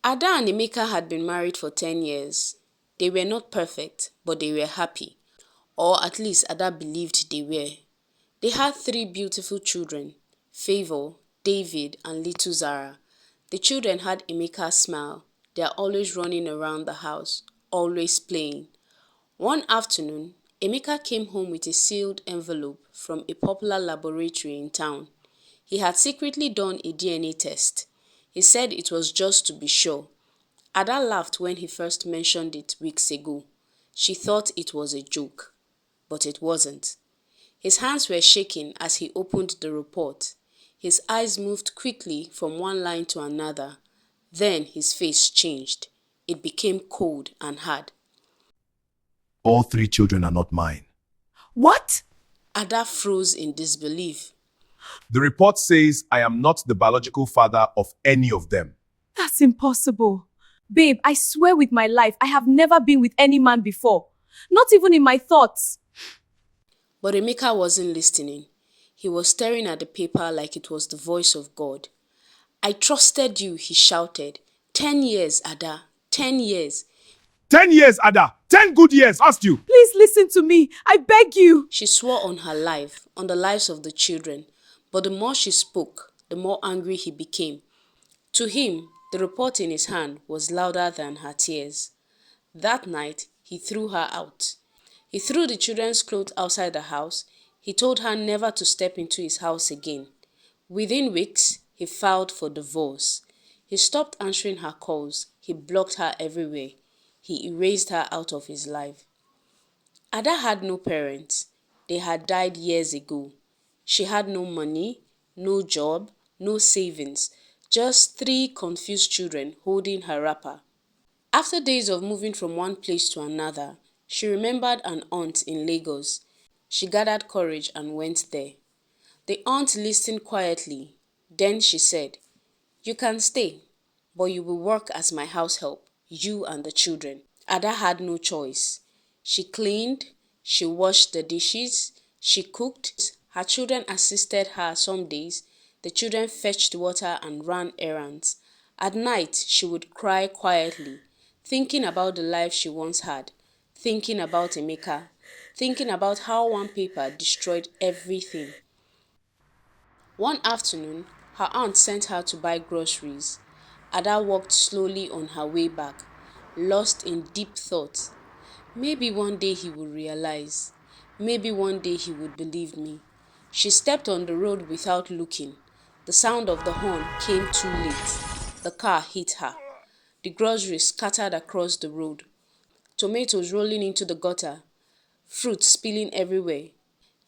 Ada and Emeka had been married for 10 years. They were not perfect, but they were happy. Or at least Ada believed they were. They had 3 beautiful children, Favour, David, and little Zara. The children had Emeka's smile. They are always running around the house, always playing. One afternoon, Emeka came home with a sealed envelope from a popular laboratory in town. He had secretly done a DNA test. He said it was just to be sure. Ada laughed when he first mentioned it weeks ago. She thought it was a joke, but it wasn't. His hands were shaking as he opened the report. His eyes moved quickly from one line to another. Then his face changed. It became cold and hard. All 3 children are not mine. What? Ada froze in disbelief. The report says I am not the biological father of any of them. That's impossible. Babe, I swear with my life, I have never been with any man before. Not even in my thoughts. But Emeka wasn't listening. He was staring at the paper like it was the voice of God. I trusted you, he shouted. 10 years, Ada. 10 years. 10 years, Ada. 10 good years, asked you. Please listen to me. I beg you. She swore on her life, on the lives of the children. But the more she spoke, the more angry he became. To him, the report in his hand was louder than her tears. That night, he threw her out. He threw the children's clothes outside the house. He told her never to step into his house again. Within weeks, he filed for divorce. He stopped answering her calls. He blocked her everywhere. He erased her out of his life. Ada had no parents. They had died years ago. She had no money, no job, no savings, just 3 confused children holding her wrapper. After days of moving from one place to another, she remembered an aunt in Lagos. She gathered courage and went there. The aunt listened quietly. Then she said, "You can stay, but you will work as my house help, you and the children." Ada had no choice. She cleaned, she washed the dishes, she cooked. Her children assisted her some days. The children fetched water and ran errands. At night, she would cry quietly, thinking about the life she once had, thinking about Emeka, thinking about how one paper destroyed everything. One afternoon, her aunt sent her to buy groceries. Ada walked slowly on her way back, lost in deep thought. Maybe one day he would realize. Maybe one day he would believe me. She stepped on the road without looking. The sound of the horn came too late. The car hit her. The groceries scattered across the road. Tomatoes rolling into the gutter. Fruit spilling everywhere.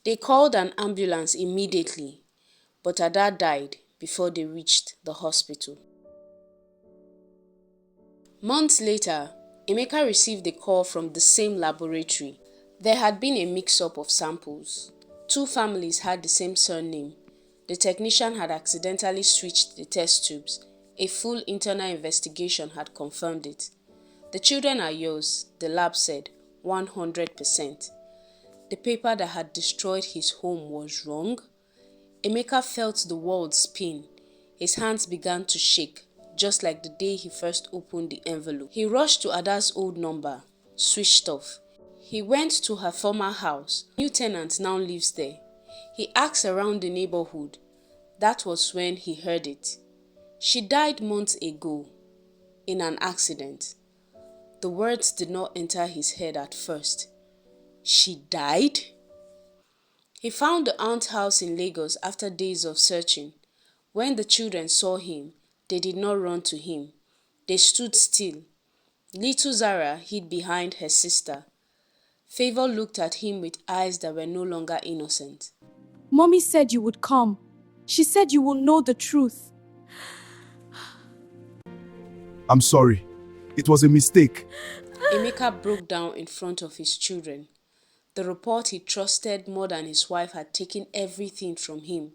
They called an ambulance immediately, but Ada died before they reached the hospital. Months later, Emeka received a call from the same laboratory. There had been a mix-up of samples. 2 families had the same surname. The technician had accidentally switched the test tubes. A full internal investigation had confirmed it. "The children are yours," the lab said, 100%. The paper that had destroyed his home was wrong. Emeka felt the world spin. His hands began to shake, just like the day he first opened the envelope. He rushed to Ada's old number, switched off. He went to her former house. New tenant now lives there. He asked around the neighborhood. That was when he heard it. She died months ago, in an accident. The words did not enter his head at first. She died? He found the aunt's house in Lagos after days of searching. When the children saw him, they did not run to him. They stood still. Little Zara hid behind her sister. Favour looked at him with eyes that were no longer innocent. Mommy said you would come. She said you will know the truth. I'm sorry. It was a mistake. Emeka broke down in front of his children. The report he trusted more than his wife had taken everything from him.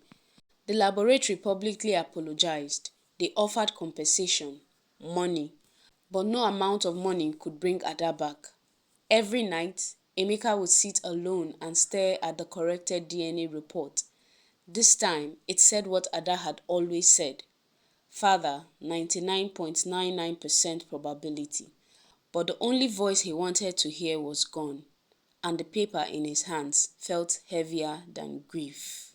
The laboratory publicly apologized. They offered compensation, money, but no amount of money could bring Ada back. Every night, Emeka would sit alone and stare at the corrected DNA report. This time, it said what Ada had always said. Father, 99.99% probability. But the only voice he wanted to hear was gone, and the paper in his hands felt heavier than grief.